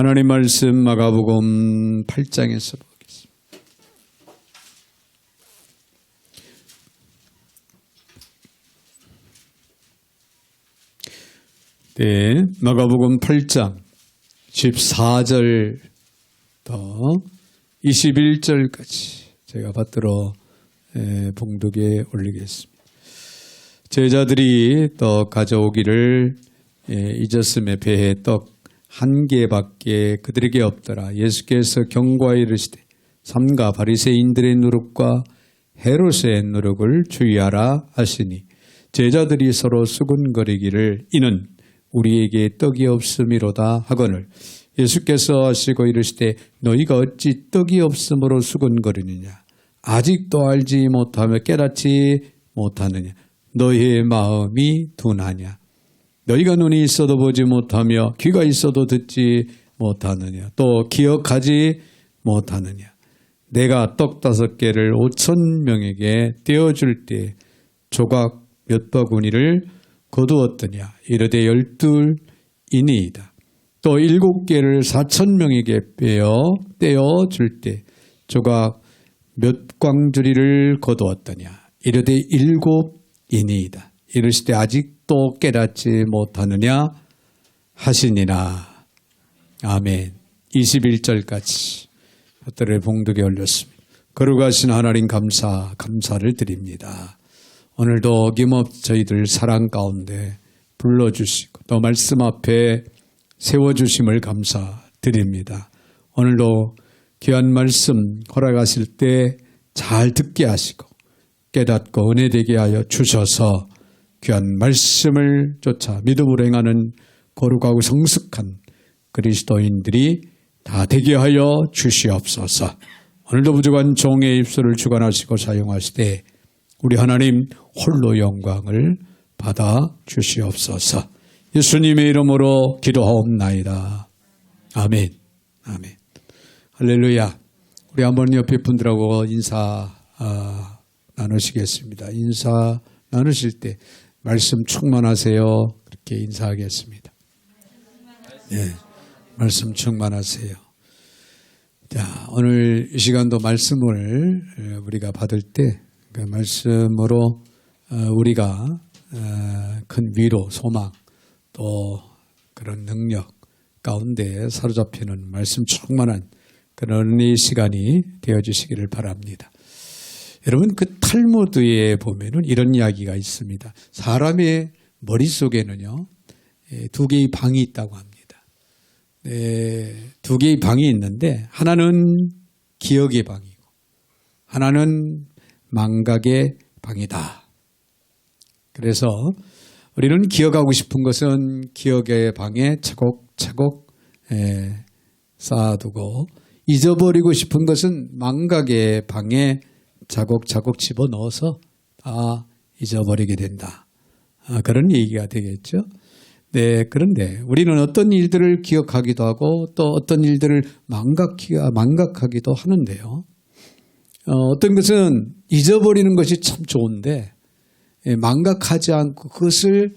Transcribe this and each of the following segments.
하나님 말씀 마가복음 8장에서 보겠습니다. 네, 마가복음 8장 14절부터 21절까지 제가 받들어 봉독에 올리겠습니다. 제자들이 떡 가져오기를 잊었음에 배에 떡 한 개밖에 그들에게 없더라. 예수께서 경고하여 이르시되 삼가 바리새인들의 누룩과 헤롯의 누룩을 주의하라 하시니 제자들이 서로 수군거리기를 이는 우리에게 떡이 없음이로다 하거늘 예수께서 하시고 이르시되 너희가 어찌 떡이 없음으로 수군거리느냐 아직도 알지 못하며 깨닫지 못하느냐 너희의 마음이 둔하냐 너희가 눈이 있어도 보지 못하며 귀가 있어도 듣지 못하느냐 또 기억하지 못하느냐 내가 떡 5개를 5,000명에게 떼어줄 때 조각 몇 바구니를 거두었더냐 이르되 12이니이다 또 7개를 4,000명에게 떼어줄 때 조각 몇 광주리를 거두었더냐 이르되 7이니이다 이르시되 아직도 깨닫지 못하느냐 하시니라. 아멘. 21절까지 그들의 봉독에 올렸습니다. 거룩하신 하나님 감사를 드립니다. 오늘도 어김없이 저희들 사랑 가운데 불러주시고 또 말씀 앞에 세워주심을 감사드립니다. 오늘도 귀한 말씀 허락하실 때 잘 듣게 하시고 깨닫고 은혜되게 하여 주셔서 귀한 말씀을 쫓아 믿음으로 행하는 거룩하고 성숙한 그리스도인들이 다 되게 하여 주시옵소서. 오늘도 부족한 종의 입술을 주관하시고 사용하시되 우리 하나님 홀로 영광을 받아 주시옵소서. 예수님의 이름으로 기도하옵나이다. 아멘. 아멘. 할렐루야. 우리 한번 옆에 분들하고 인사 나누시겠습니다. 인사 나누실 때 말씀 충만하세요. 그렇게 인사하겠습니다. 네, 말씀 충만하세요. 자, 오늘 이 시간도 말씀을 우리가 받을 때 그 말씀으로 우리가 큰 위로, 소망 또 그런 능력 가운데 사로잡히는 말씀 충만한 그런 이 시간이 되어주시기를 바랍니다. 여러분 그 탈무드에 보면은 이런 이야기가 있습니다. 사람의 머릿속에는요 2개의 방이 있다고 합니다. 2개의 방이 있는데 하나는 기억의 방이고 하나는 망각의 방이다. 그래서 우리는 기억하고 싶은 것은 기억의 방에 차곡차곡 쌓아두고 잊어버리고 싶은 것은 망각의 방에 차곡차곡 집어넣어서 다 잊어버리게 된다. 그런 얘기가 되겠죠. 네, 그런데 우리는 어떤 일들을 기억하기도 하고 또 어떤 일들을 망각하기도 하는데요. 어떤 것은 잊어버리는 것이 참 좋은데 망각하지 않고 그것을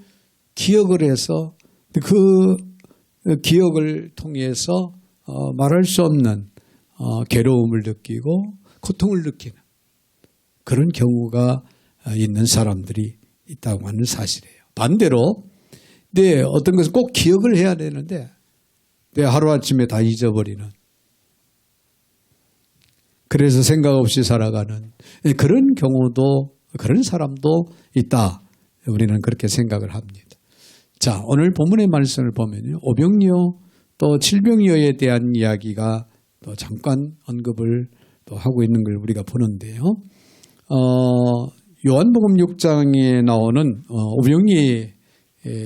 기억을 해서 그 기억을 통해서 말할 수 없는 괴로움을 느끼고 고통을 느끼는 그런 경우가 있는 사람들이 있다고 하는 사실이에요. 반대로 어떤 것을 꼭 기억을 해야 되는데 하루아침에 다 잊어버리는 그래서 생각 없이 살아가는 그런 경우도 그런 사람도 있다. 우리는 그렇게 생각을 합니다. 자, 오늘 본문의 말씀을 보면요. 오병이어 또 칠병이어에 대한 이야기가 또 잠깐 언급을 또 하고 있는 걸 우리가 보는데요. 요한복음 6장에 나오는 오병이의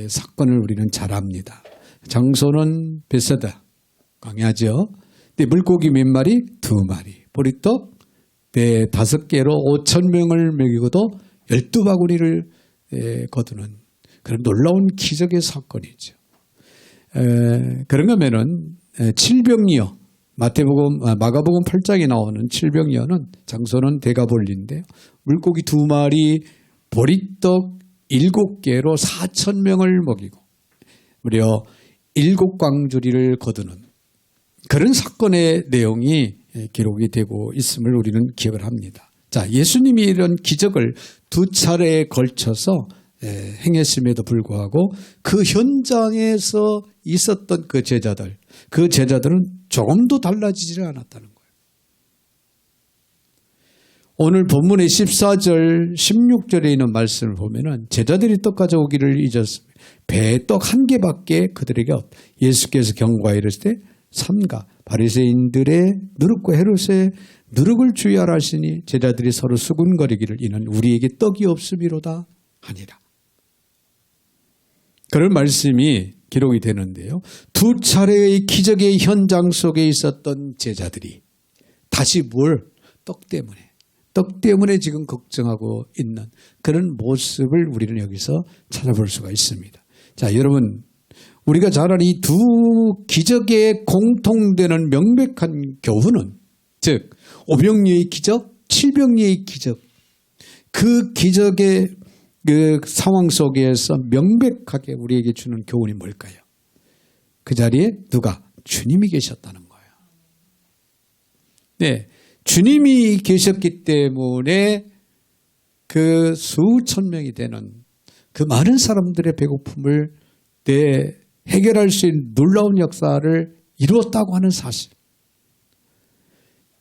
사건을 우리는 잘 압니다. 장소는 베세다 광야죠. 물고기 몇 마리? 2마리. 보리떡 5개로 5,000명을 먹이고도 12바구니를 거두는 그런 놀라운 기적의 사건이죠. 그런가 하면은 칠병이어 마가복음 8장에 나오는 칠병이어는 장소는 데가볼리인데요. 물고기 2마리 보리떡 7개로 4,000명을 먹이고 무려 7광주리를 거두는 그런 사건의 내용이 기록이 되고 있음을 우리는 기억을 합니다. 자, 예수님이 이런 기적을 두 차례에 걸쳐서 행했음에도 불구하고 그 현장에서 있었던 그 제자들은 조금도 달라지지 않았다는 거예요. 오늘 본문의 14절, 16절에 있는 말씀을 보면은 제자들이 떡 가져오기를 잊었습니다. 배에 떡 한 개밖에 그들에게 없다. 예수께서 경고하여 이르실 때 삼가 바리새인들의 누룩과 헤롯의 누룩을 주의하라 하시니 제자들이 서로 수군거리기를 이는 우리에게 떡이 없음이로다 하니라. 그런 말씀이 기록이 되는데요. 두 차례의 기적의 현장 속에 있었던 제자들이 다시 떡 때문에 지금 걱정하고 있는 그런 모습을 우리는 여기서 찾아볼 수가 있습니다. 자, 여러분, 우리가 잘 아는 이 두 기적에 공통되는 명백한 교훈은, 즉 오병이어의 기적, 칠병이어의 기적, 그 기적의 그 상황 속에서 명백하게 우리에게 주는 교훈이 뭘까요? 그 자리에 누가? 주님이 계셨다는 거예요. 네, 주님이 계셨기 때문에 그 수천 명이 되는 그 많은 사람들의 배고픔을 해결할 수 있는 놀라운 역사를 이루었다고 하는 사실.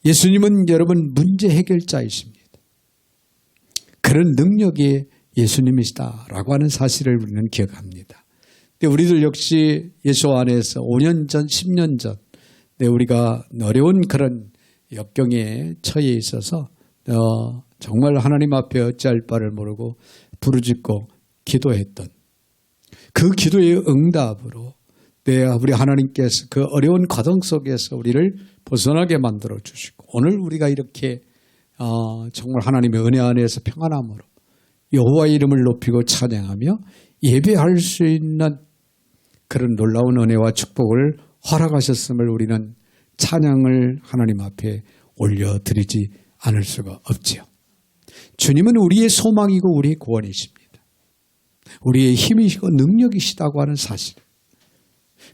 예수님은 여러분 문제 해결자이십니다. 그런 능력이 예수님이시다라고 하는 사실을 우리는 기억합니다. 근데 우리들 역시 예수 안에서 5년 전, 10년 전 우리가 어려운 그런 역경에 처해 있어서 정말 하나님 앞에 어찌할 바를 모르고 부르짖고 기도했던 그 기도의 응답으로 우리 하나님께서 그 어려운 과정 속에서 우리를 벗어나게 만들어 주시고 오늘 우리가 이렇게 정말 하나님의 은혜 안에서 평안함으로 여호와의 이름을 높이고 찬양하며 예배할 수 있는 그런 놀라운 은혜와 축복을 허락하셨음을 우리는 찬양을 하나님 앞에 올려드리지 않을 수가 없지요. 주님은 우리의 소망이고 우리의 구원이십니다. 우리의 힘이시고 능력이시다고 하는 사실.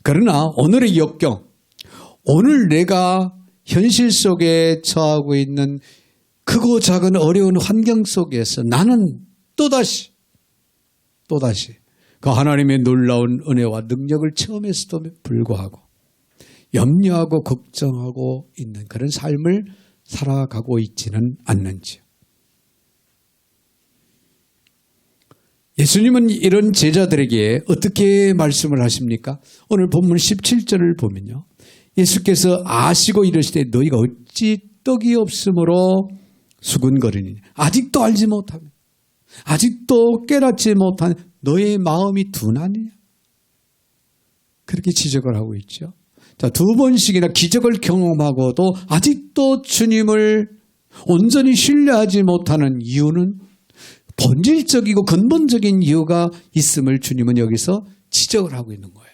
그러나 오늘의 역경, 오늘 내가 현실 속에 처하고 있는 크고 작은 어려운 환경 속에서 나는 또다시 그 하나님의 놀라운 은혜와 능력을 체험했음에도 불구하고 염려하고 걱정하고 있는 그런 삶을 살아가고 있지는 않는지요. 예수님은 이런 제자들에게 어떻게 말씀을 하십니까? 오늘 본문 17절을 보면요. 예수께서 아시고 이르시되 너희가 어찌 떡이 없으므로 수군거리느냐. 아직도 알지 못하며 아직도 깨닫지 못한 너의 마음이 둔하느냐. 그렇게 지적을 하고 있죠. 자, 두 번씩이나 기적을 경험하고도 아직도 주님을 온전히 신뢰하지 못하는 이유는 본질적이고 근본적인 이유가 있음을 주님은 여기서 지적을 하고 있는 거예요.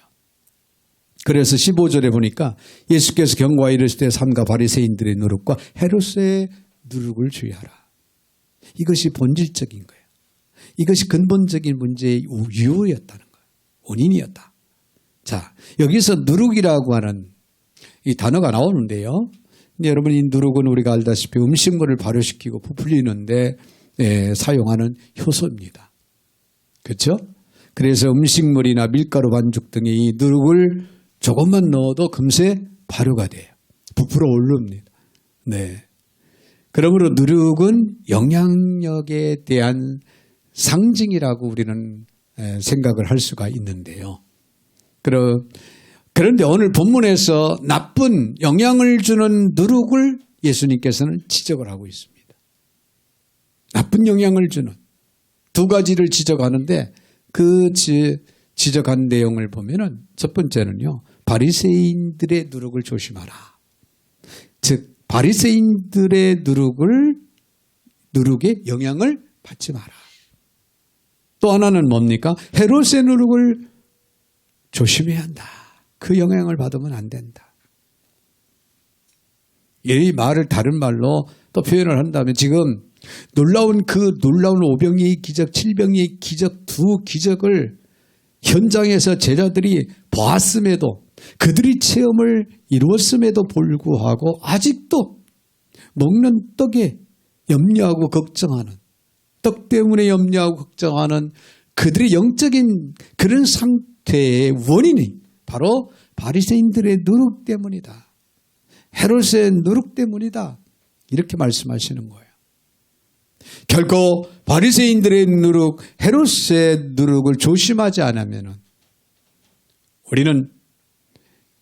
그래서 15절에 보니까 예수께서 경고하여 이르시되 삼가 바리새인들의 누룩과 헤롯의 누룩을 주의하라. 이것이 본질적인 거예요. 이것이 근본적인 문제의 이유였다는 거예요. 원인이었다. 자, 여기서 누룩이라고 하는 이 단어가 나오는데요. 여러분, 이 누룩은 우리가 알다시피 음식물을 발효시키고 부풀리는데 사용하는 효소입니다. 그렇죠? 그래서 음식물이나 밀가루 반죽 등의 이 누룩을 조금만 넣어도 금세 발효가 돼요. 부풀어 오릅니다. 네. 그러므로 누룩은 영향력에 대한 상징이라고 우리는 생각을 할 수가 있는데요. 그런데 오늘 본문에서 나쁜 영향을 주는 누룩을 예수님께서는 지적을 하고 있습니다. 나쁜 영향을 주는 두 가지를 지적하는데 그 지적한 내용을 보면은 첫 번째는요. 바리새인들의 누룩을 조심하라. 즉 바리새인들의 누룩에 영향을 받지 마라. 또 하나는 뭡니까? 헤롯의 누룩을 조심해야 한다. 그 영향을 받으면 안 된다. 이 말을 다른 말로 또 표현을 한다면 지금 놀라운 오병이의 기적, 칠병이의 기적 두 기적을 현장에서 제자들이 보았음에도 그들이 체험을 이루었음에도 불구하고 아직도 먹는 떡에 염려하고 걱정하는, 떡 때문에 염려하고 걱정하는 그들의 영적인 그런 상태의 원인이 바로 바리새인들의 누룩 때문이다. 헤롯의 누룩 때문이다. 이렇게 말씀하시는 거예요. 결코 바리새인들의 누룩, 헤롯의 누룩을 조심하지 않으면 우리는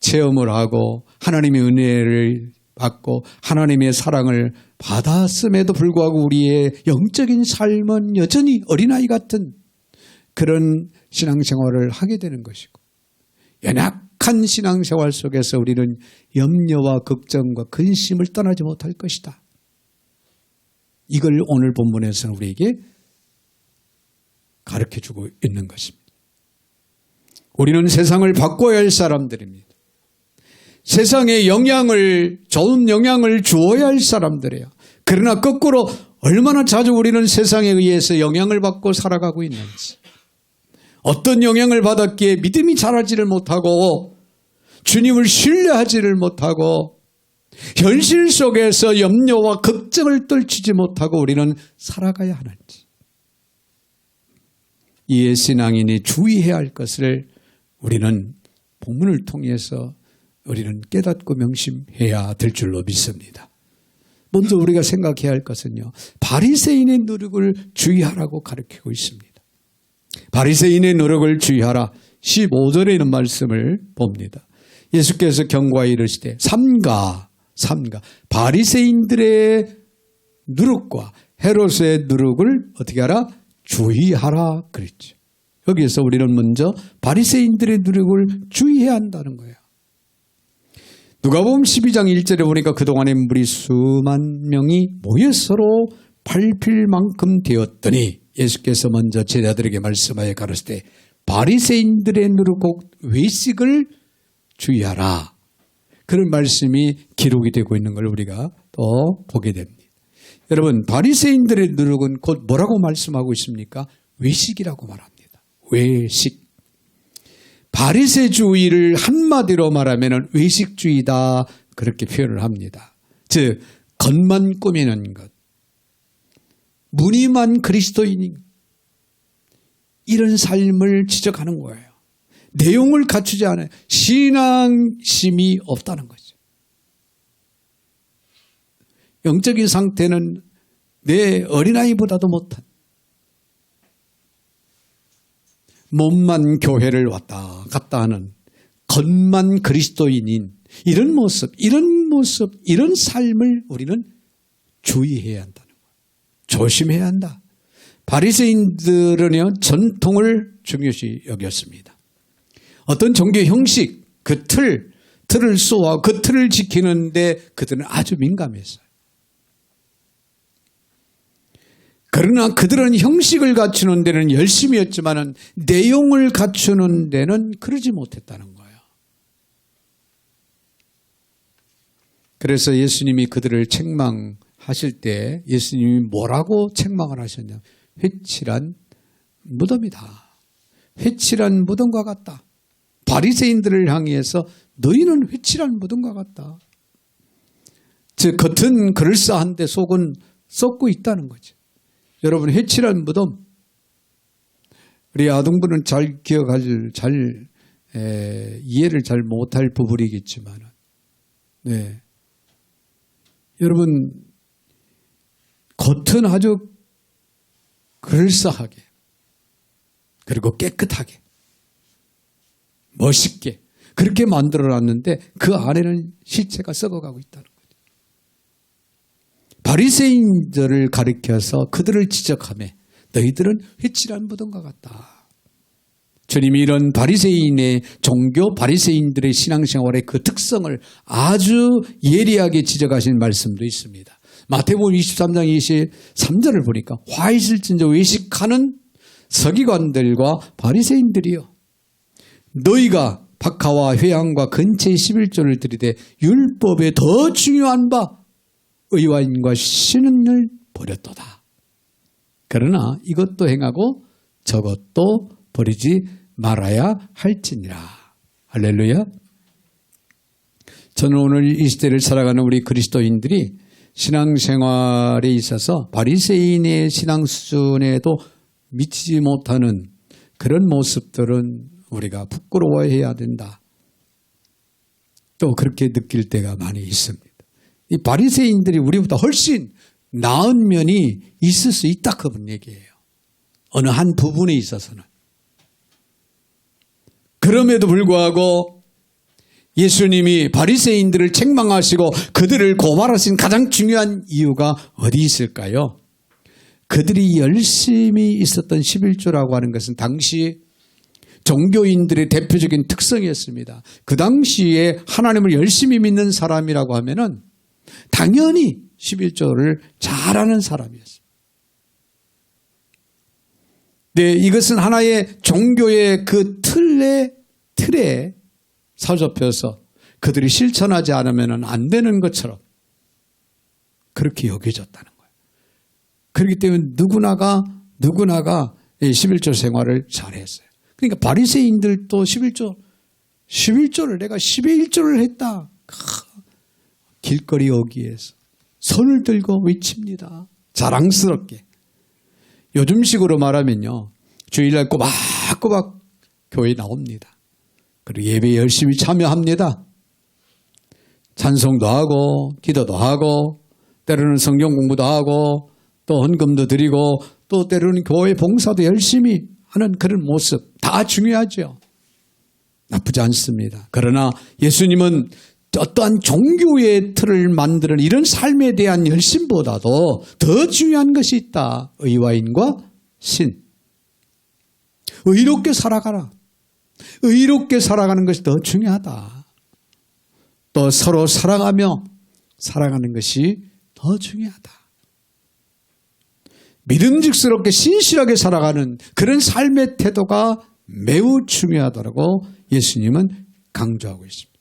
체험을 하고 하나님의 은혜를 받고 하나님의 사랑을 받았음에도 불구하고 우리의 영적인 삶은 여전히 어린아이 같은 그런 신앙생활을 하게 되는 것이고, 연약한 신앙생활 속에서 우리는 염려와 걱정과 근심을 떠나지 못할 것이다. 이걸 오늘 본문에서는 우리에게 가르쳐주고 있는 것입니다. 우리는 세상을 바꿔야 할 사람들입니다. 세상에 좋은 영향을 주어야 할 사람들이에요. 그러나 거꾸로 얼마나 자주 우리는 세상에 의해서 영향을 받고 살아가고 있는지, 어떤 영향을 받았기에 믿음이 자라지를 못하고 주님을 신뢰하지를 못하고 현실 속에서 염려와 걱정을 떨치지 못하고 우리는 살아가야 하는지, 이에 신앙인이 주의해야 할 것을 우리는 본문을 통해서 우리는 깨닫고 명심해야 될 줄로 믿습니다. 먼저 우리가 생각해야 할 것은요, 바리새인의 노력을 주의하라고 가르치고 있습니다. 바리새인의 노력을 주의하라. 15절에 있는 말씀을 봅니다. 예수께서 경고하여 이르시되 삼가 바리새인들의 누룩과 헤롯의 누룩을 어떻게 하라? 주의하라 그랬죠. 여기에서 우리는 먼저 바리새인들의 누룩을 주의해야 한다는 거예요. 누가복음 12장 1절에 보니까 그동안에 무리 수만 명이 모여 서로 밟힐 만큼 되었더니 예수께서 먼저 제자들에게 말씀하여 가르치되 바리새인들의 누룩 곧 외식을 주의하라. 그런 말씀이 기록이 되고 있는 걸 우리가 또 보게 됩니다. 여러분, 바리새인들의 누룩은 곧 뭐라고 말씀하고 있습니까? 외식이라고 말합니다. 외식. 바리새주의를 한마디로 말하면 외식주의다, 그렇게 표현을 합니다. 즉 겉만 꾸미는 것, 무늬만 그리스도인인 것, 이런 삶을 지적하는 거예요. 내용을 갖추지 않아요. 신앙심이 없다는 거죠. 영적인 상태는 내 어린아이보다도 못한, 몸만 교회를 왔다 갔다 하는, 겉만 그리스도인인 이런 모습, 이런 삶을 우리는 주의해야 한다는 거예요. 조심해야 한다. 바리새인들은요, 전통을 중요시 여겼습니다. 어떤 종교 형식, 그 틀을 쏘아 그 틀을 지키는데 그들은 아주 민감했어요. 그러나 그들은 형식을 갖추는 데는 열심히 했지만 내용을 갖추는 데는 그러지 못했다는 거예요. 그래서 예수님이 그들을 책망하실 때 예수님이 뭐라고 책망을 하셨냐? 회칠한 무덤이다. 회칠한 무덤과 같다. 바리새인들을 향해서 너희는 회칠한 무덤과 같다. 즉 겉은 그럴싸한데 속은 썩고 있다는 거죠. 여러분, 회칠한 무덤, 우리 아동부는 잘 이해를 잘 못할 부분이겠지만, 네, 여러분, 겉은 아주 그럴싸하게, 그리고 깨끗하게, 멋있게 그렇게 만들어놨는데 그 안에는 실체가 썩어가고 있다는 거죠. 바리새인들을 가리켜서 그들을 지적하며 너희들은 회칠한 무덤과 같다. 주님이 이런 바리새인의 종교, 바리새인들의 신앙생활의 그 특성을 아주 예리하게 지적하신 말씀도 있습니다. 마태복음 23장 23절을 보니까 화 있을진저 외식하는 서기관들과 바리새인들이요, 너희가 박하와 회향과 근체 11조를 드리되 율법에 더 중요한 바 의와인과 신은을 버렸도다. 그러나 이것도 행하고 저것도 버리지 말아야 할지니라. 할렐루야. 저는 오늘 이 시대를 살아가는 우리 그리스도인들이 신앙생활에 있어서 바리새인의 신앙 수준에도 미치지 못하는 그런 모습들은 우리가 부끄러워해야 된다. 또 그렇게 느낄 때가 많이 있습니다. 이 바리새인들이 우리보다 훨씬 나은 면이 있을 수 있다 그런 얘기예요. 어느 한 부분에 있어서는. 그럼에도 불구하고 예수님이 바리새인들을 책망하시고 그들을 고발하신 가장 중요한 이유가 어디 있을까요? 그들이 열심히 있었던 11조라고 하는 것은 당시 종교인들의 대표적인 특성이었습니다. 그 당시에 하나님을 열심히 믿는 사람이라고 하면은 당연히 11조를 잘하는 사람이었습니다. 네, 이것은 하나의 종교의 그 틀에 사로잡혀서 그들이 실천하지 않으면 안 되는 것처럼 그렇게 여겨졌다는 거예요. 그렇기 때문에 누구나가 11조 생활을 잘했어요. 그러니까 바리새인들도 11조를 내가 11조를 했다. 길거리 어귀에서 손을 들고 외칩니다. 자랑스럽게. 요즘식으로 말하면요. 주일날 꼬박꼬박 교회에 나옵니다. 그리고 예배에 열심히 참여합니다. 찬송도 하고 기도도 하고 때로는 성경 공부도 하고 또 헌금도 드리고 또 때로는 교회 봉사도 열심히 하는 그런 모습 다 중요하죠. 나쁘지 않습니다. 그러나 예수님은 어떠한 종교의 틀을 만드는 이런 삶에 대한 열심보다도 더 중요한 것이 있다. 의와인과 신. 의롭게 살아가라. 의롭게 살아가는 것이 더 중요하다. 또 서로 사랑하며 살아가는 것이 더 중요하다. 믿음직스럽게 신실하게 살아가는 그런 삶의 태도가 매우 중요하다고 예수님은 강조하고 있습니다.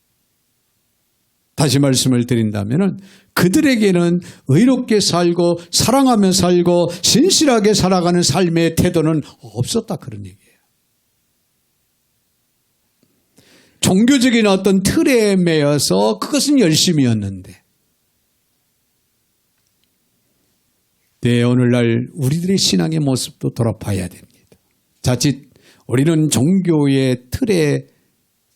다시 말씀을 드린다면 그들에게는 의롭게 살고 사랑하며 살고 신실하게 살아가는 삶의 태도는 없었다 그런 얘기예요. 종교적인 어떤 틀에 매여서 그것은 열심이었는데 네, 오늘날 우리들의 신앙의 모습도 돌아봐야 됩니다. 자칫 우리는 종교의 틀에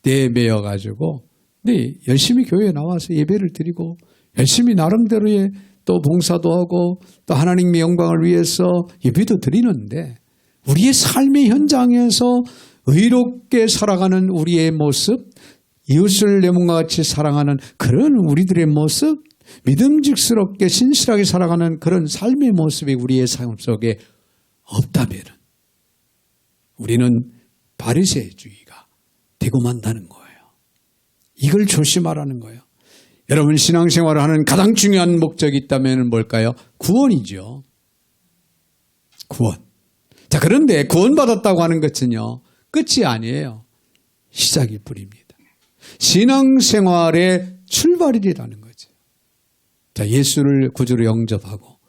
내매여가지고 네, 열심히 교회에 나와서 예배를 드리고 열심히 나름대로의 또 봉사도 하고 또 하나님의 영광을 위해서 예배도 드리는데 우리의 삶의 현장에서 의롭게 살아가는 우리의 모습, 이웃을 내 몸과 같이 사랑하는 그런 우리들의 모습, 믿음직스럽게 신실하게 살아가는 그런 삶의 모습이 우리의 삶 속에 없다면 우리는 바리새주의가 되고 만다는 거예요. 이걸 조심하라는 거예요. 여러분 신앙생활을 하는 가장 중요한 목적이 있다면 뭘까요? 구원이죠. 구원. 자, 그런데 구원받았다고 하는 것은요. 끝이 아니에요. 시작일 뿐입니다. 신앙생활의 출발이라는 거죠. 자, 예수를 구주로 영접하고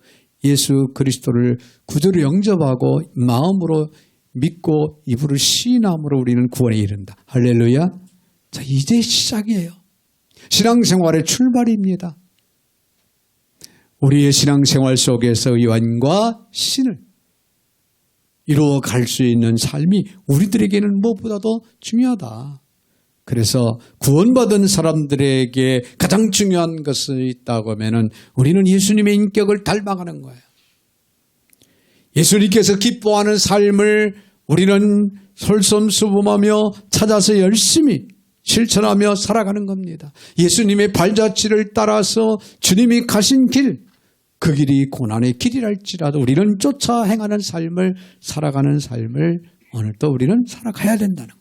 예수 그리스도를 구주로 영접하고 마음으로 믿고 입으로 시인함으로 우리는 구원에 이른다. 할렐루야. 자, 이제 시작이에요. 신앙생활의 출발입니다. 우리의 신앙생활 속에서 의완과 신을 이루어 갈 수 있는 삶이 우리들에게는 무엇보다도 중요하다. 그래서 구원받은 사람들에게 가장 중요한 것이 있다고 하면은 우리는 예수님의 인격을 닮아가는 거예요. 예수님께서 기뻐하는 삶을 우리는 솔선수범하며 찾아서 열심히 실천하며 살아가는 겁니다. 예수님의 발자취를 따라서 주님이 가신 길, 그 길이 고난의 길이랄지라도 우리는 쫓아 행하는 삶을 살아가는 삶을 오늘도 우리는 살아가야 된다는 거예요.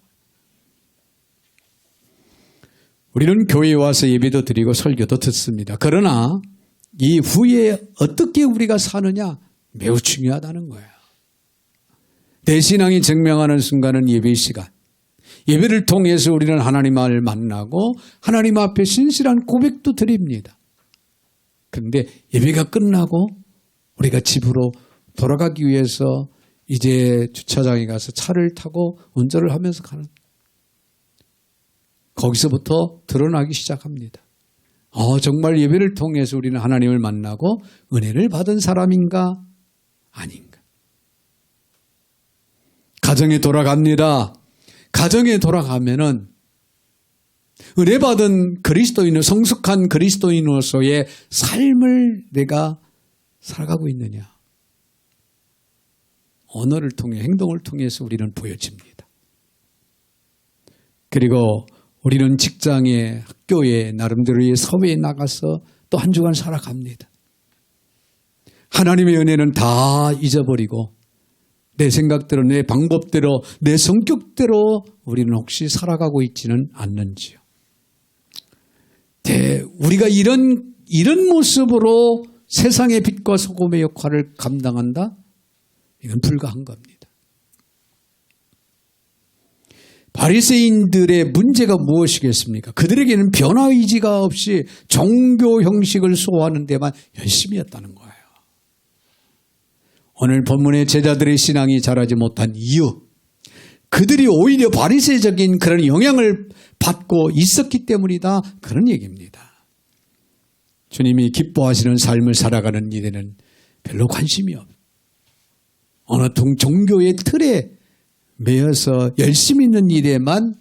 우리는 교회에 와서 예배도 드리고 설교도 듣습니다. 그러나 이후에 어떻게 우리가 사느냐 매우 중요하다는 거예요. 내 신앙이 증명하는 순간은 예배 시간. 예배를 통해서 우리는 하나님을 만나고 하나님 앞에 신실한 고백도 드립니다. 그런데 예배가 끝나고 우리가 집으로 돌아가기 위해서 이제 주차장에 가서 차를 타고 운전을 하면서 가는, 거기서부터 드러나기 시작합니다. 정말 예배를 통해서 우리는 하나님을 만나고 은혜를 받은 사람인가 아닌가. 가정에 돌아갑니다. 가정에 돌아가면은 은혜 받은 그리스도인으로, 성숙한 그리스도인으로서의 삶을 내가 살아가고 있느냐. 언어를 통해, 행동을 통해서 우리는 보여집니다. 그리고 우리는 직장에, 학교에, 나름대로의 사회에 나가서 또 한 주간 살아갑니다. 하나님의 은혜는 다 잊어버리고 내 생각대로, 내 방법대로, 내 성격대로 우리는 혹시 살아가고 있지는 않는지요. 우리가 이런 모습으로 세상의 빛과 소금의 역할을 감당한다? 이건 불가한 겁니다. 바리새인들의 문제가 무엇이겠습니까? 그들에게는 변화 의지가 없이 종교 형식을 수호하는 데만 열심이었다는 거예요. 오늘 본문의 제자들의 신앙이 자라지 못한 이유, 그들이 오히려 바리새적인 그런 영향을 받고 있었기 때문이다, 그런 얘기입니다. 주님이 기뻐하시는 삶을 살아가는 일에는 별로 관심이 없어요. 어느 종교의 틀에 매여서 열심히 있는 일에만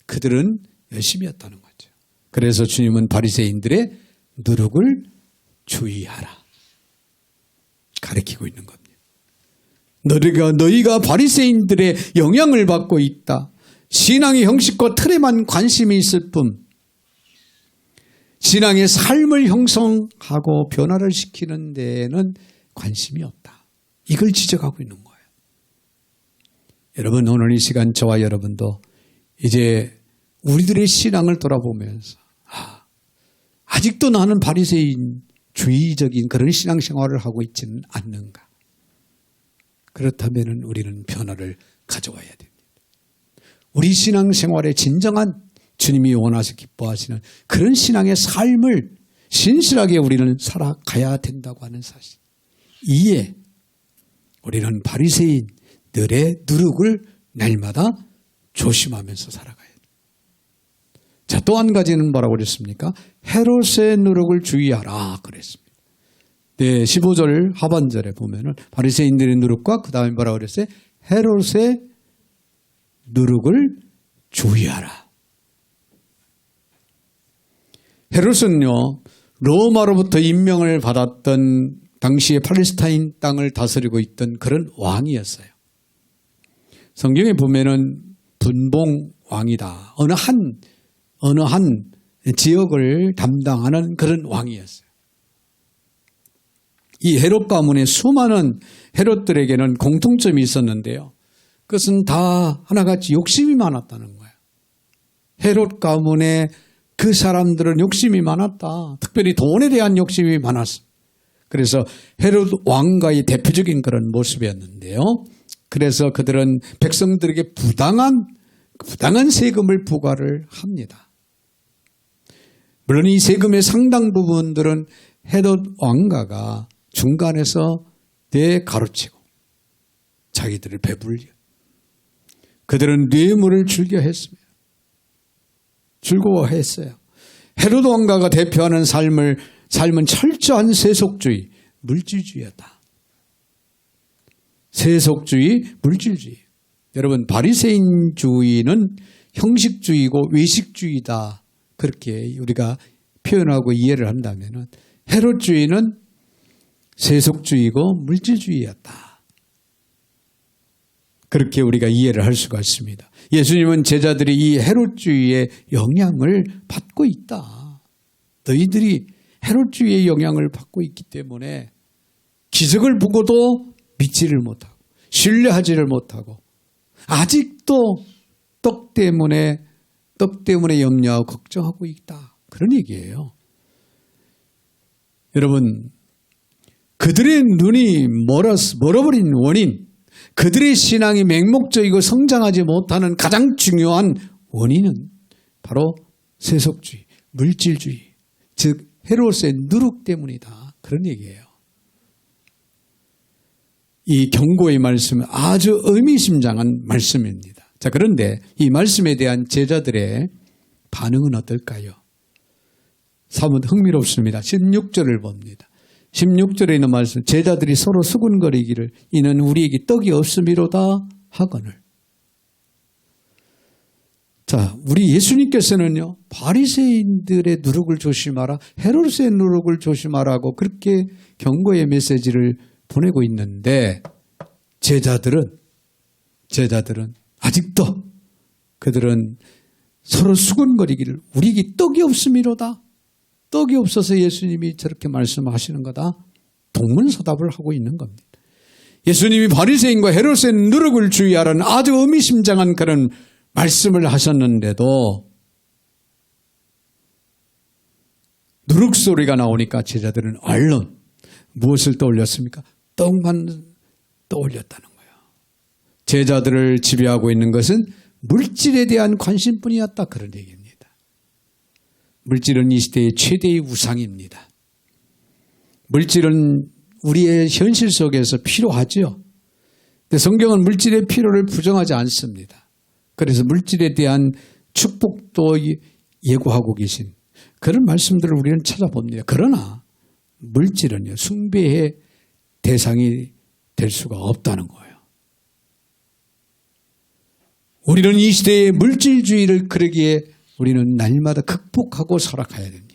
그들은 열심이었다는 거죠. 그래서 주님은 바리새인들의 누룩을 주의하라 가르치고 있는 겁니다. 너희가 바리새인들의 영향을 받고 있다. 신앙의 형식과 틀에만 관심이 있을 뿐 신앙의 삶을 형성하고 변화를 시키는 데에는 관심이 없다. 이걸 지적하고 있는 거예요. 여러분, 오늘 이 시간 저와 여러분도 이제 우리들의 신앙을 돌아보면서 아직도 나는 바리새인주의적인 그런 신앙생활을 하고 있지는 않는가. 그렇다면 우리는 변화를 가져와야 됩니다. 우리 신앙생활의 진정한 주님이 원하시 기뻐하시는 그런 신앙의 삶을 신실하게 우리는 살아가야 된다고 하는 사실. 이에 우리는 바리새인들의 누룩을 날마다 조심하면서 살아가야 돼요. 자, 또 한 가지는 뭐라고 그랬습니까? 헤롯의 누룩을 주의하라 그랬습니다. 네, 15절 하반절에 보면은 바리새인들의 누룩과 그 다음에 뭐라고 그랬어요? 헤롯의 누룩을 주의하라. 헤롯은요, 로마로부터 임명을 받았던 당시에 팔레스타인 땅을 다스리고 있던 그런 왕이었어요. 성경에 보면은 분봉 왕이다. 어느 한 지역을 담당하는 그런 왕이었어요. 이 헤롯 가문의 수많은 헤롯들에게는 공통점이 있었는데요. 그것은 다 하나같이 욕심이 많았다는 거예요. 헤롯 가문의 그 사람들은 욕심이 많았다. 특별히 돈에 대한 욕심이 많았어. 그래서 헤롯 왕가의 대표적인 그런 모습이었는데요. 그래서 그들은 백성들에게 부당한 세금을 부과를 합니다. 물론 이 세금의 상당 부분들은 헤롯 왕가가 중간에서 가로치고 자기들을 배불려. 그들은 뇌물을 즐거워했어요. 헤롯 왕가가 대표하는 삶은 철저한 세속주의, 물질주의였다. 세속주의, 물질주의. 여러분, 바리새인주의는 형식주의고 외식주의다. 그렇게 우리가 표현하고 이해를 한다면 헤롯주의는 세속주의고 물질주의였다. 그렇게 우리가 이해를 할 수가 있습니다. 예수님은 제자들이 이 헤롯주의의 영향을 받고 있다. 너희들이 헤롯주의의 영향을 받고 있기 때문에 기적을 보고도 믿지를 못하고 신뢰하지를 못하고 아직도 떡 때문에 염려하고 걱정하고 있다. 그런 얘기예요. 여러분, 그들의 눈이 멀어버린 원인, 그들의 신앙이 맹목적이고 성장하지 못하는 가장 중요한 원인은 바로 세속주의, 물질주의, 즉 헤롯의 누룩 때문이다. 그런 얘기예요. 이 경고의 말씀은 아주 의미심장한 말씀입니다. 자, 그런데 이 말씀에 대한 제자들의 반응은 어떨까요? 사뭇 흥미롭습니다. 16절을 봅니다. 16절에 있는 말씀, 제자들이 서로 수군거리기를 이는 우리에게 떡이 없음이로다 하거늘. 자, 우리 예수님께서는요, 바리새인들의 누룩을 조심하라, 헤롯의 누룩을 조심하라고 그렇게 경고의 메시지를 보내고 있는데 제자들은 아직도 그들은 서로 수군거리기를 우리에게 떡이 없음이로다. 떡이 없어서 예수님이 저렇게 말씀하시는 거다. 동문서답을 하고 있는 겁니다. 예수님이 바리새인과 헤롯의 누룩을 주의하라는 아주 의미심장한 그런 말씀을 하셨는데도 누룩 소리가 나오니까 제자들은 얼른 무엇을 떠올렸습니까? 떡만 떠올렸다는 거예요. 제자들을 지배하고 있는 것은 물질에 대한 관심뿐이었다, 그런 얘기입니다. 물질은 이 시대의 최대의 우상입니다. 물질은 우리의 현실 속에서 필요하죠. 근데 성경은 물질의 필요를 부정하지 않습니다. 그래서 물질에 대한 축복도 예고하고 계신 그런 말씀들을 우리는 찾아봅니다. 그러나 물질은요, 숭배의 대상이 될 수가 없다는 거예요. 우리는 이 시대의 물질주의를 그러기에 우리는 날마다 극복하고 살아가야 됩니다.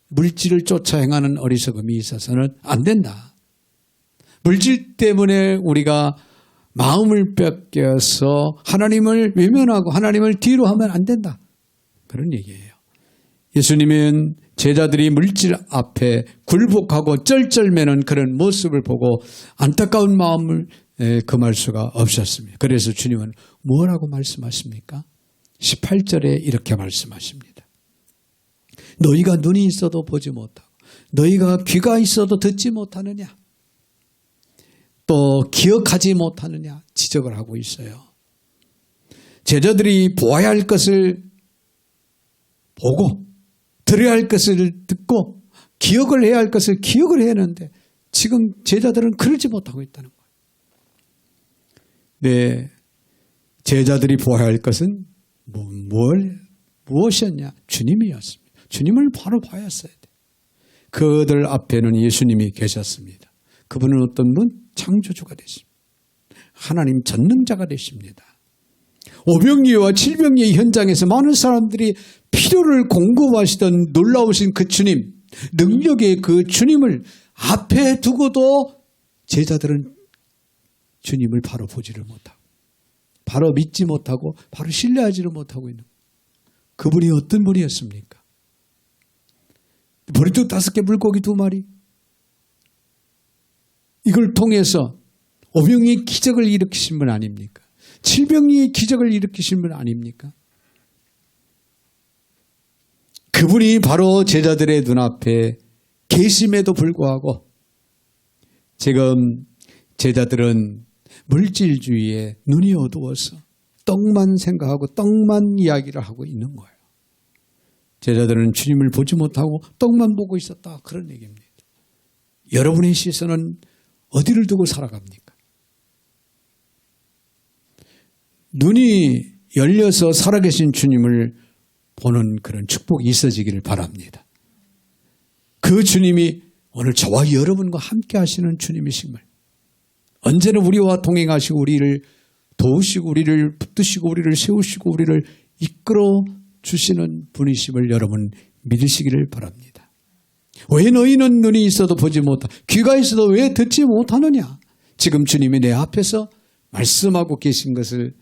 물질을 쫓아 행하는 어리석음이 있어서는 안 된다. 물질 때문에 우리가 마음을 뺏겨서 하나님을 외면하고 하나님을 뒤로 하면 안 된다. 그런 얘기예요. 예수님은 제자들이 물질 앞에 굴복하고 쩔쩔매는 그런 모습을 보고 안타까운 마음을 금할 수가 없었습니다. 그래서 주님은 뭐라고 말씀하십니까? 18절에 이렇게 말씀하십니다. 너희가 눈이 있어도 보지 못하고 너희가 귀가 있어도 듣지 못하느냐? 또 기억하지 못하느냐? 지적을 하고 있어요. 제자들이 보아야 할 것을 보고 들어야 할 것을 듣고 기억을 해야 할 것을 기억을 해야 하는데 지금 제자들은 그러지 못하고 있다는 거예요. 네, 제자들이 보아야 할 것은 무엇이었냐? 주님이었습니다. 주님을 바로 봐야 했어야 돼. 그들 앞에는 예수님이 계셨습니다. 그분은 어떤 분? 창조주가 되십니다. 하나님 전능자가 되십니다. 오병이어와 칠병이의 현장에서 많은 사람들이 필요를 공급하시던 놀라우신 그 주님, 능력의 그 주님을 앞에 두고도 제자들은 주님을 바로 보지를 못하고 바로 믿지 못하고 바로 신뢰하지를 못하고 있는 그분이 어떤 분이었습니까? 보리떡 5개 물고기 2마리 이걸 통해서 오병이의 기적을 일으키신 분 아닙니까? 칠병이의 기적을 일으키신 분 아닙니까? 그분이 바로 제자들의 눈앞에 계심에도 불구하고 지금 제자들은 물질주의에 눈이 어두워서 떡만 생각하고 떡만 이야기를 하고 있는 거예요. 제자들은 주님을 보지 못하고 떡만 보고 있었다, 그런 얘기입니다. 여러분의 시선은 어디를 두고 살아갑니까? 눈이 열려서 살아계신 주님을 보는 그런 축복이 있어지기를 바랍니다. 그 주님이 오늘 저와 여러분과 함께 하시는 주님이심을, 언제나 우리와 동행하시고 우리를 도우시고 우리를 붙드시고 우리를 세우시고 우리를 이끌어 주시는 분이심을 여러분 믿으시기를 바랍니다. 왜 너희는 눈이 있어도 보지 못하고 귀가 있어도 왜 듣지 못하느냐? 지금 주님이 내 앞에서 말씀하고 계신 것을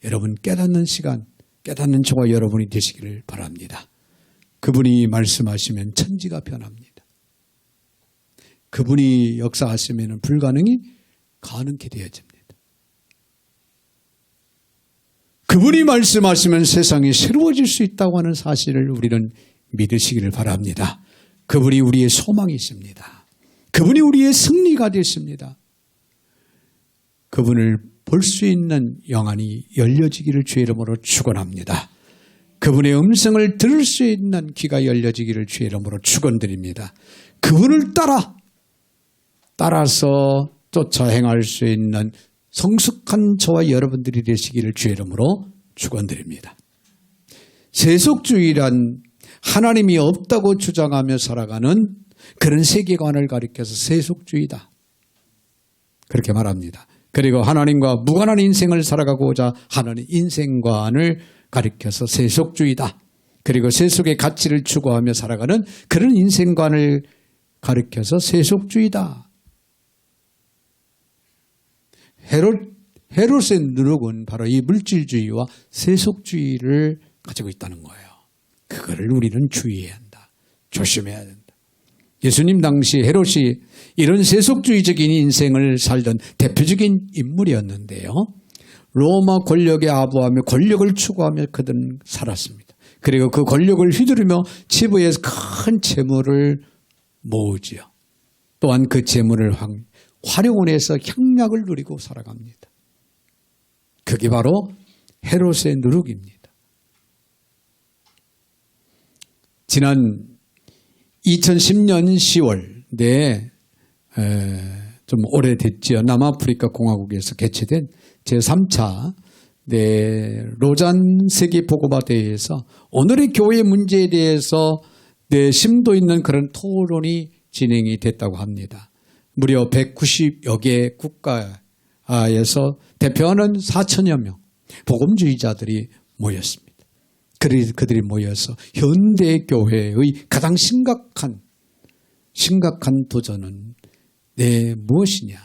여러분 깨닫는 시간, 깨닫는 저와 여러분이 되시기를 바랍니다. 그분이 말씀하시면 천지가 변합니다. 그분이 역사하시면 불가능이 가능케 되어집니다. 그분이 말씀하시면 세상이 새로워질 수 있다고 하는 사실을 우리는 믿으시기를 바랍니다. 그분이 우리의 소망이십니다. 그분이 우리의 승리가 되십니다. 그분을 볼 수 있는 영안이 열려지기를 주의 이름으로 축원합니다. 그분의 음성을 들을 수 있는 귀가 열려지기를 주의 이름으로 축원드립니다. 그분을 따라서 쫓아 행할 수 있는 성숙한 저와 여러분들이 되시기를 주의 이름으로 축원드립니다. 세속주의란 하나님이 없다고 주장하며 살아가는 그런 세계관을 가리켜서 세속주의다, 그렇게 말합니다. 그리고 하나님과 무관한 인생을 살아가고자 하는 인생관을 가리켜서 세속주의다. 그리고 세속의 가치를 추구하며 살아가는 그런 인생관을 가리켜서 세속주의다. 헤롯의 누룩은 바로 이 물질주의와 세속주의를 가지고 있다는 거예요. 그거를 우리는 주의해야 한다. 조심해야 된다. 예수님 당시 헤롯이 이런 세속주의적인 인생을 살던 대표적인 인물이었는데요. 로마 권력에 아부하며 권력을 추구하며 그들은 살았습니다. 그리고 그 권력을 휘두르며 치부에서 큰 재물을 모으지요. 또한 그 재물을 활용해서 향락을 누리고 살아갑니다. 그게 바로 헤롯의 누룩입니다. 지난 2010년 10월 좀 오래됐지요. 남아프리카 공화국에서 개최된 제3차 로잔 세계보고마 대회에서 오늘의 교회 문제에 대해서 심도 있는 그런 토론이 진행이 됐다고 합니다. 무려 190여 개 국가에서 대표하는 4천여 명 복음주의자들이 모였습니다. 그들이 모여서 현대 교회의 가장 심각한 도전은 무엇이냐?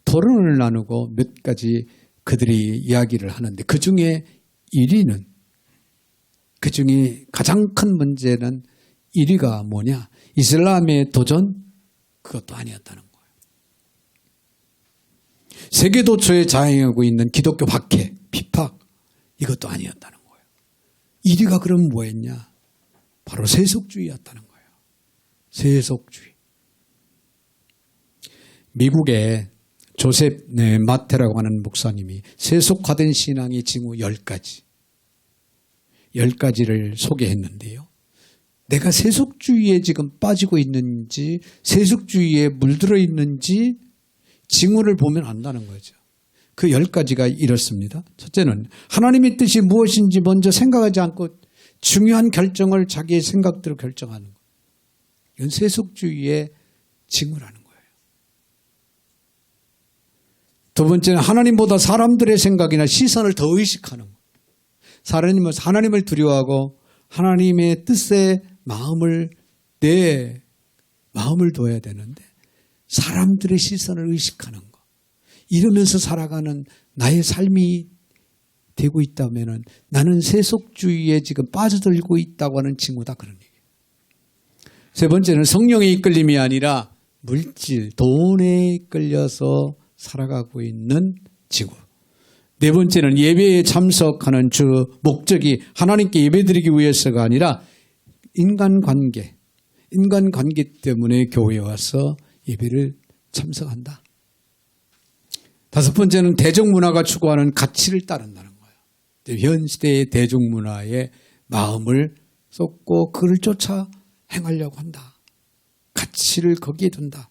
토론을 나누고 몇 가지 그들이 이야기를 하는데 그 중에 1위는, 그 중에 가장 큰 문제는 1위가 뭐냐? 이슬람의 도전? 그것도 아니었다는 거예요. 세계 도처에 자행하고 있는 기독교 박해, 비팍, 이것도 아니었다는 거예요. 1위가 그럼 뭐였냐? 바로 세속주의였다는 거예요. 세속주의. 미국의 조셉 마테라고 하는 목사님이 세속화된 신앙의 징후 10가지를 소개했는데요. 내가 세속주의에 지금 빠지고 있는지 세속주의에 물들어 있는지 징후를 보면 안다는 거죠. 그 10가지가 이렇습니다. 첫째는 하나님의 뜻이 무엇인지 먼저 생각하지 않고 중요한 결정을 자기의 생각대로 결정하는 것. 이건 세속주의의 징후라는 거예요. 두 번째는 하나님보다 사람들의 생각이나 시선을 더 의식하는 것. 하나님을 두려워하고 하나님의 뜻에 내 마음을 둬야 되는데 사람들의 시선을 의식하는 것. 이러면서 살아가는 나의 삶이 되고 있다면 나는 세속주의에 지금 빠져들고 있다고 하는 징후다, 그런 얘기예요. 세 번째는 성령의 이끌림이 아니라 물질, 돈에 이끌려서 살아가고 있는 징후. 네 번째는 예배에 참석하는 주 목적이 하나님께 예배드리기 위해서가 아니라 인간관계 때문에 교회에 와서 예배를 참석한다. 다섯 번째는 대중문화가 추구하는 가치를 따른다는 거예요. 현 시대의 대중문화에 마음을 쏟고 그를 쫓아 행하려고 한다. 가치를 거기에 둔다.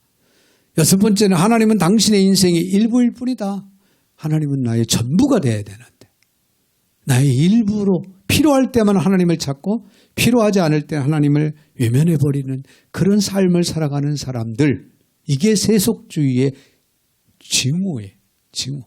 여섯 번째는 하나님은 당신의 인생의 일부일 뿐이다. 하나님은 나의 전부가 돼야 되는데 나의 일부로 필요할 때만 하나님을 찾고 필요하지 않을 때 하나님을 외면해버리는 그런 삶을 살아가는 사람들, 이게 세속주의의 징후예요. 징후.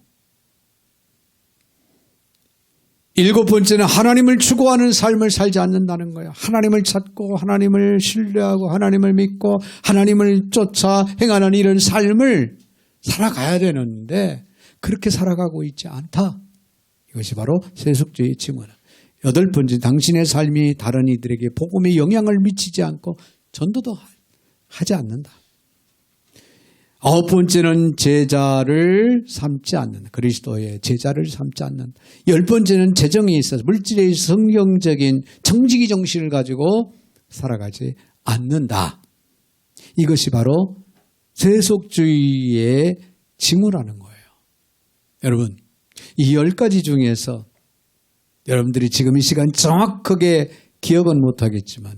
일곱 번째는 하나님을 추구하는 삶을 살지 않는다는 거예요. 하나님을 찾고 하나님을 신뢰하고 하나님을 믿고 하나님을 쫓아 행하는 이런 삶을 살아가야 되는데 그렇게 살아가고 있지 않다. 이것이 바로 세속주의의 징후다. 여덟 번째, 당신의 삶이 다른 이들에게 복음의 영향을 미치지 않고 전도도 하지 않는다. 아홉 번째는 제자를 삼지 않는다. 그리스도의 제자를 삼지 않는다. 열 번째는 재정에 있어서 물질의 성경적인 정직의 정신을 가지고 살아가지 않는다. 이것이 바로 세속주의의 징후라는 거예요. 여러분, 이 10가지 중에서 여러분들이 지금 이 시간 정확하게 기억은 못하겠지만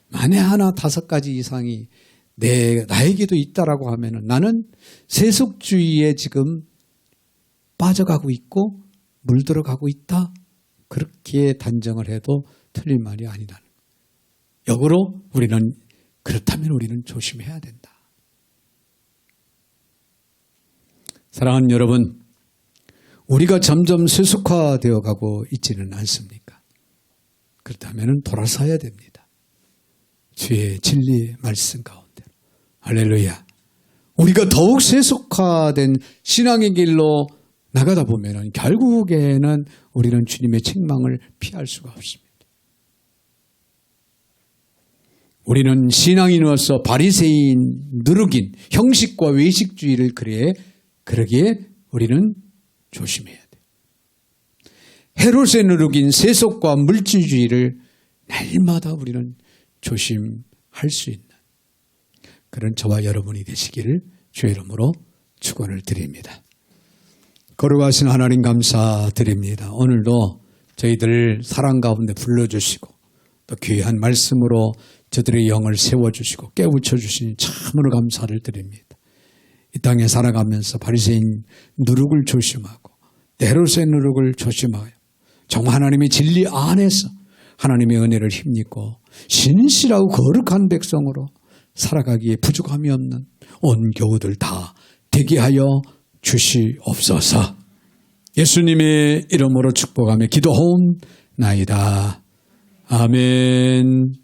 만에 하나 5가지 이상이 나에게도 있다라고 하면은 나는 세속주의에 지금 빠져가고 있고 물들어가고 있다. 그렇게 단정을 해도 틀린 말이 아니라는 거예요. 역으로 그렇다면 우리는 조심해야 된다. 사랑하는 여러분, 우리가 점점 세속화되어 가고 있지는 않습니까? 그렇다면 돌아서야 됩니다. 주의 진리 말씀 가운데. 할렐루야. 우리가 더욱 세속화된 신앙의 길로 나가다 보면 결국에는 우리는 주님의 책망을 피할 수가 없습니다. 우리는 신앙인으로서 바리새인, 누룩인, 형식과 외식주의를 그러기에 우리는 조심해야 돼요. 헤롯의 누룩인 세속과 물질주의를 날마다 우리는 조심할 수 있는 그런 저와 여러분이 되시기를 주의 이름으로 축원을 드립니다. 거룩하신 하나님 감사드립니다. 오늘도 저희들 사랑 가운데 불러주시고 또 귀한 말씀으로 저들의 영을 세워주시고 깨우쳐 주시니 참으로 감사를 드립니다. 이 땅에 살아가면서 바리새인 누룩을 조심하고 헤롯의 누룩을 조심하여 정말 하나님의 진리 안에서 하나님의 은혜를 힘입고 신실하고 거룩한 백성으로 살아가기에 부족함이 없는 온 교우들 다 되게 하여 주시옵소서. 예수님의 이름으로 축복하며 기도하옵나이다. 아멘.